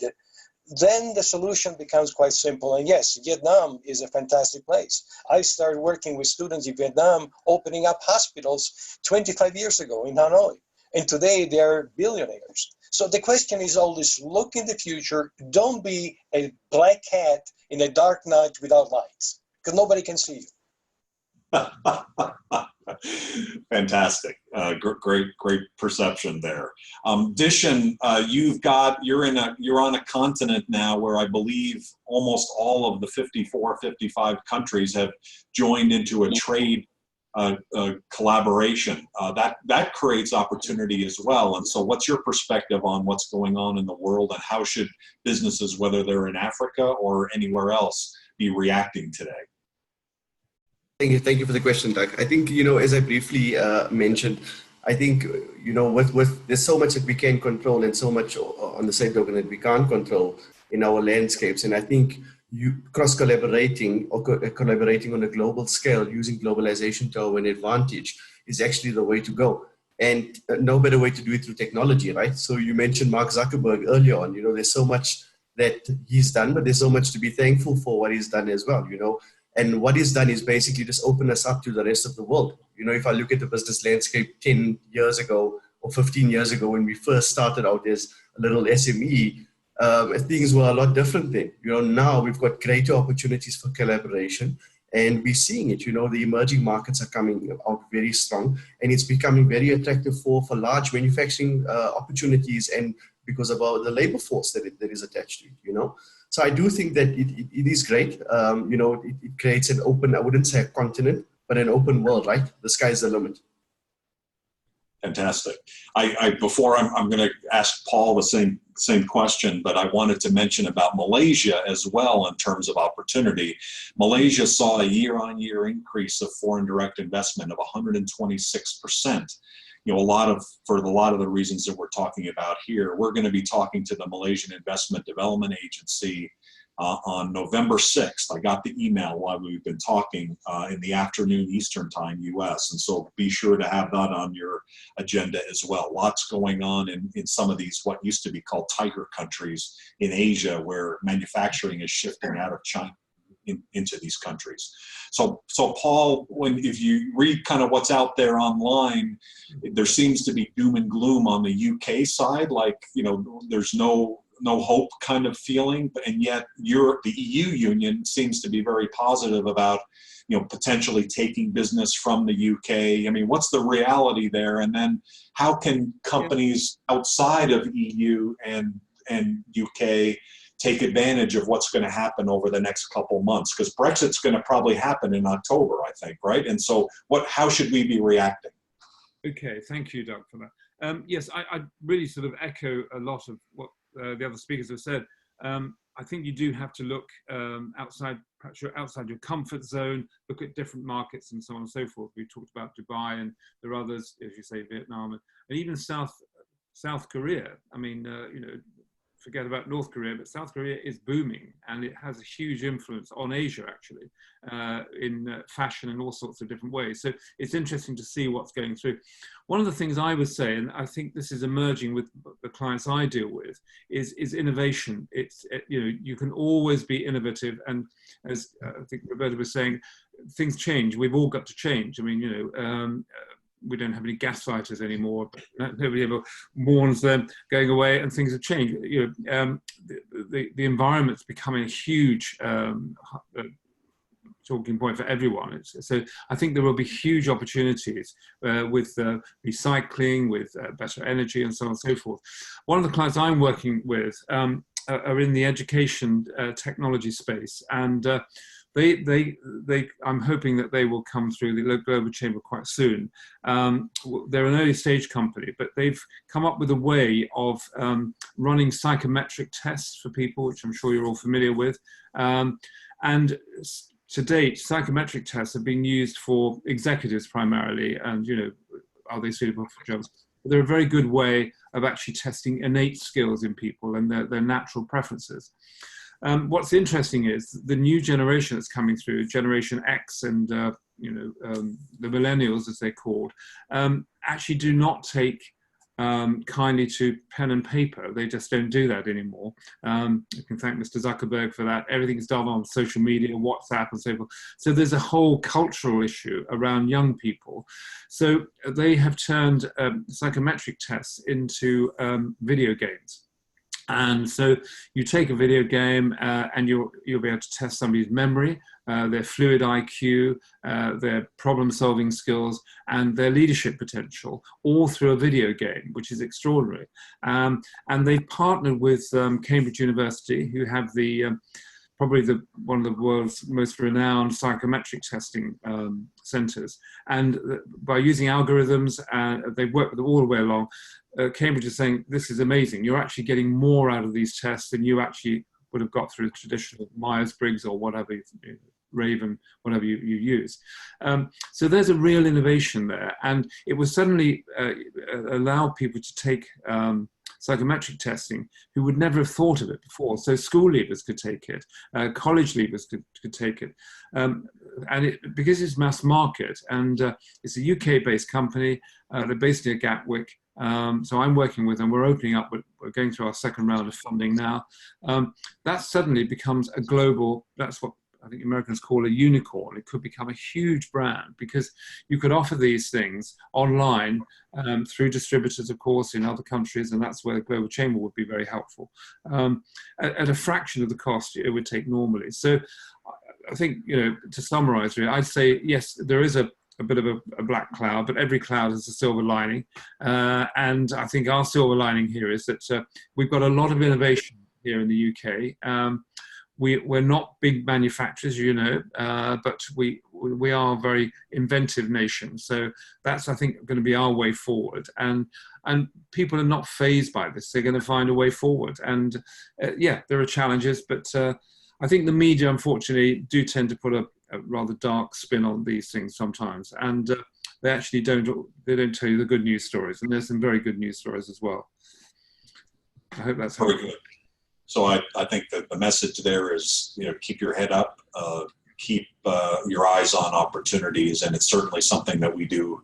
then the solution becomes quite simple. And yes, Vietnam is a fantastic place. I started working with students in Vietnam, opening up hospitals 25 years ago in Hanoi. And today they're billionaires. So the question is always look in the future. Don't be a black cat in a dark night without lights, because nobody can see you.
Fantastic. Great perception there. Dishen, you're on a continent now where I believe almost all of the 54, 55 countries have joined into a trade collaboration. That creates opportunity as well. And so what's your perspective on what's going on in the world, and how should businesses, whether they're in Africa or anywhere else, be reacting today?
Thank you for the question, Doug. I think, as I briefly mentioned, I think, with there's so much that we can control and so much on the same token that we can't control in our landscapes. And I think cross-collaborating or collaborating on a global scale using globalization to our advantage is actually the way to go. And no better way to do it through technology, right? So you mentioned Mark Zuckerberg earlier on. There's so much that he's done, but there's so much to be thankful for what he's done as well, And what he's done is basically just open us up to the rest of the world. If I look at the business landscape 10 years ago or 15 years ago when we first started out as a little SME, things were a lot different then. Now we've got greater opportunities for collaboration, and we're seeing it. The emerging markets are coming out very strong, and it's becoming very attractive for large manufacturing opportunities, and because of the labor force that is attached to it. So I do think that it is great. It creates an open, I wouldn't say a continent, but an open world, right? The sky's the limit.
Fantastic. Before I'm going to ask Paul the same question, but I wanted to mention about Malaysia as well in terms of opportunity. Malaysia saw a year-on-year increase of foreign direct investment of 126%. For a lot of the reasons that we're talking about here. We're going to be talking to the Malaysian Investment Development Agency on November 6th. I got the email while we've been talking in the afternoon Eastern Time, US. And so be sure to have that on your agenda as well. Lots going on in some of these, what used to be called tiger countries in Asia, where manufacturing is shifting out of China into these countries. So Paul, if you read kind of what's out there online, there seems to be doom and gloom on the UK side, there's no hope kind of feeling, and yet the EU Union seems to be very positive about potentially taking business from the UK. I mean, what's the reality there? And then how can companies outside of EU and UK take advantage of what's going to happen over the next couple months? Because Brexit's going to probably happen in October, I think, right? And so how should we be reacting?
Okay, thank you, Doug, for that. Yes, I really sort of echo a lot of what the other speakers have said. I think you do have to look outside your comfort zone, look at different markets and so on and so forth. We talked about Dubai, and there are others, as you say, Vietnam, and even South Korea. I mean, forget about North Korea, but South Korea is booming, and it has a huge influence on Asia, actually, in fashion and all sorts of different ways. So it's interesting to see what's going through. One of the things I would say, and I think this is emerging with the clients I deal with, is innovation. It's, you can always be innovative, and as I think Roberto was saying, things change. We've all got to change. I mean, we don't have any gaslighters anymore, but nobody ever warns them going away, and things have changed. The environment's becoming a huge talking point for everyone. So I think there will be huge opportunities with recycling, with better energy, and so on and so forth. One of the clients I'm working with are in the education technology space, and I'm hoping that they will come through the Global Chamber quite soon. They're an early stage company, but they've come up with a way of running psychometric tests for people, which I'm sure you're all familiar with. And to date, psychometric tests have been used for executives primarily, and, you know, are they suitable for jobs? But they're a very good way of actually testing innate skills in people and their natural preferences. What's interesting is the new generation that's coming through, Generation X and the millennials, as they're called, actually do not take kindly to pen and paper. They just don't do that anymore. You can thank Mr. Zuckerberg for that. Everything is done on social media, WhatsApp and so forth. So there's a whole cultural issue around young people. So they have turned psychometric tests into video games. And so you take a video game and you'll be able to test somebody's memory, their fluid IQ, their problem-solving skills, and their leadership potential, all through a video game, which is extraordinary. And they've partnered with Cambridge University, who have probably one of the world's most renowned psychometric testing centres. And by using algorithms, they've worked with them all the way along. Cambridge is saying, this is amazing. You're actually getting more out of these tests than you actually would have got through the traditional Myers-Briggs or whatever, Raven, whatever you use. So there's a real innovation there. And it will suddenly allow people to take psychometric testing who would never have thought of it before. So school leavers could take it, college leavers could take it. Because it's mass market, and it's a UK-based company, they're based near Gatwick. So I'm working with them. We're opening up, we're going through our second round of funding now. That suddenly becomes a global, that's what I think Americans call a unicorn. It could become a huge brand because you could offer these things online through distributors, of course, in other countries, and that's where the Global Chamber would be very helpful. At a fraction of the cost it would take normally. So I think, you know, to summarize, really, I'd say, yes, there is a bit of a black cloud, but every cloud has a silver lining. And I think our silver lining here is that we've got a lot of innovation here in the UK. We're not big manufacturers, you know, but we are a very inventive nation. So that's, I think, going to be our way forward. And people are not fazed by this. They're going to find a way forward. And yeah, there are challenges, but I think the media, unfortunately, do tend to put a rather dark spin on these things sometimes. And they actually don't tell you the good news stories. And there's some very good news stories as well. I hope that's helpful.
Very good. So I think that the message there is, you know, keep your head up, keep your eyes on opportunities, and it's certainly something that we do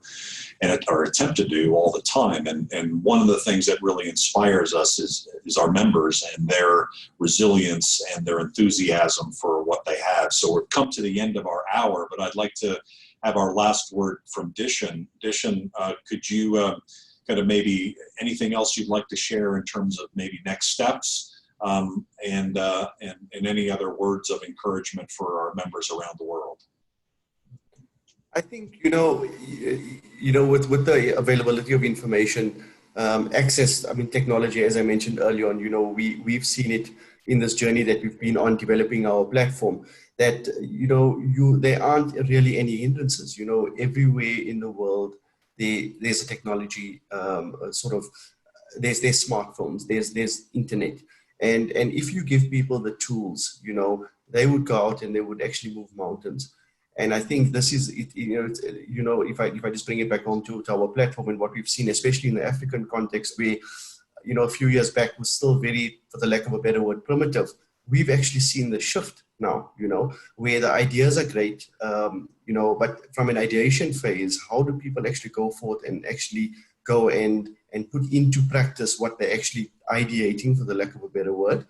or attempt to do all the time. And one of the things that really inspires us is our members and their resilience and their enthusiasm for what they have. So we've come to the end of our hour, but I'd like to have our last word from Dishen. Dishen, could you kind of maybe anything else you'd like to share in terms of maybe next steps? And any other words of encouragement for our members around the world?
I think, with the availability of information, access, technology, as I mentioned earlier on, we've seen it in this journey that we've been on developing our platform, that, there aren't really any hindrances, everywhere in the world, there's a technology, there's smartphones, there's internet. And if you give people the tools, they would go out and they would actually move mountains. And I think this is, if I just bring it back home to our platform and what we've seen, especially in the African context where, a few years back was still very, for the lack of a better word, primitive. We've actually seen the shift now, where the ideas are great, but from an ideation phase, how do people actually go forth and actually go and put into practice what they're actually ideating, for the lack of a better word.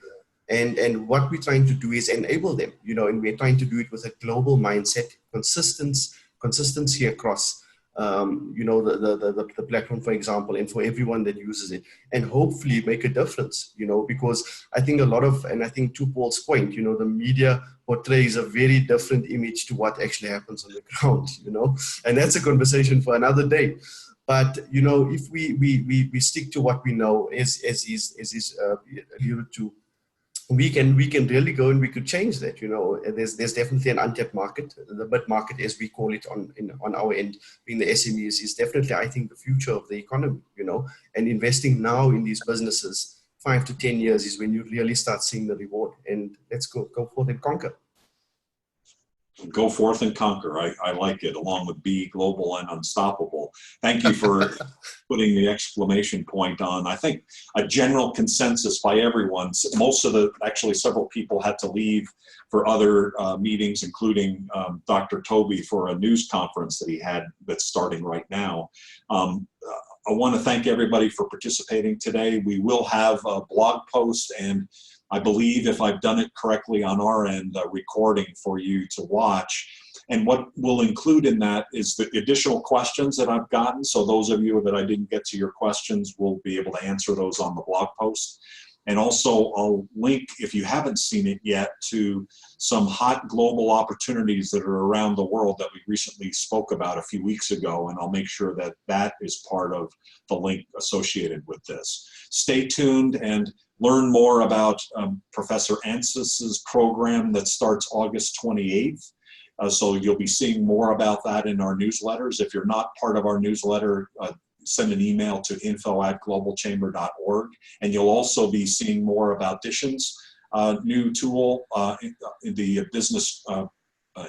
And what we're trying to do is enable them, and we're trying to do it with a global mindset, consistency across, the platform, for example, and for everyone that uses it, and hopefully make a difference, because I think I think to Paul's point, the media portrays a very different image to what actually happens on the ground, and that's a conversation for another day. But, if we stick to what we know, as is alluded to, we can really go and we could change that. You know, there's definitely an untapped market. The mid market, as we call it on our end, being the SMEs, is definitely, I think, the future of the economy. You know, and investing now in these businesses, 5 to 10 years is when you really start seeing the reward. And let's go forth and conquer.
Go forth and conquer. I like it, along with Be Global and Unstoppable. Thank you for putting the exclamation point on. I think a general consensus by everyone, most of actually several people had to leave for other meetings, including Dr. Toby for a news conference that he had that's starting right now. I want to thank everybody for participating today. We will have a blog post, and I believe, if I've done it correctly on our end, a recording for you to watch. And what we'll include in that is the additional questions that I've gotten. So those of you that I didn't get to your questions will be able to answer those on the blog post. And also I'll link, if you haven't seen it yet, to some hot global opportunities that are around the world that we recently spoke about a few weeks ago. And I'll make sure that that is part of the link associated with this. Stay tuned and learn more about Professor Ancis's program that starts August 28th. So you'll be seeing more about that in our newsletters. If you're not part of our newsletter, send an email to info@globalchamber.org. And you'll also be seeing more about Dishen's new tool, the business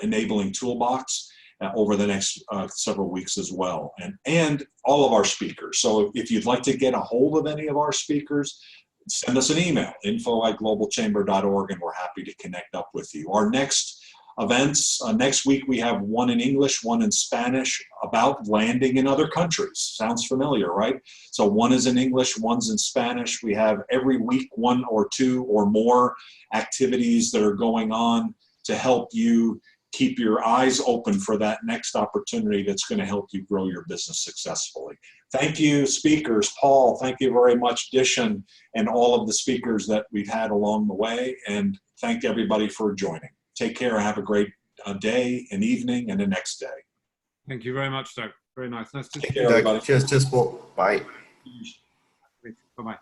enabling toolbox, over the next several weeks as well. And all of our speakers. So if you'd like to get a hold of any of our speakers, send us an email, info@globalchamber.org, and we're happy to connect up with you. Our next events, next week we have one in English, one in Spanish, about landing in other countries. Sounds familiar, right? So one is in English, one's in Spanish. We have every week 1 or 2 or more activities that are going on to help you keep your eyes open for that next opportunity that's going to help you grow your business successfully. Thank you, speakers. Paul, thank you very much, Dishen, and all of the speakers that we've had along the way. And thank everybody for joining. Take care. Have a great day and evening and the next day.
Thank you very much, Doug. Very nice. Nice to see
Take
you.
care, everybody.
Cheers, Paul. Bye.
Bye-bye.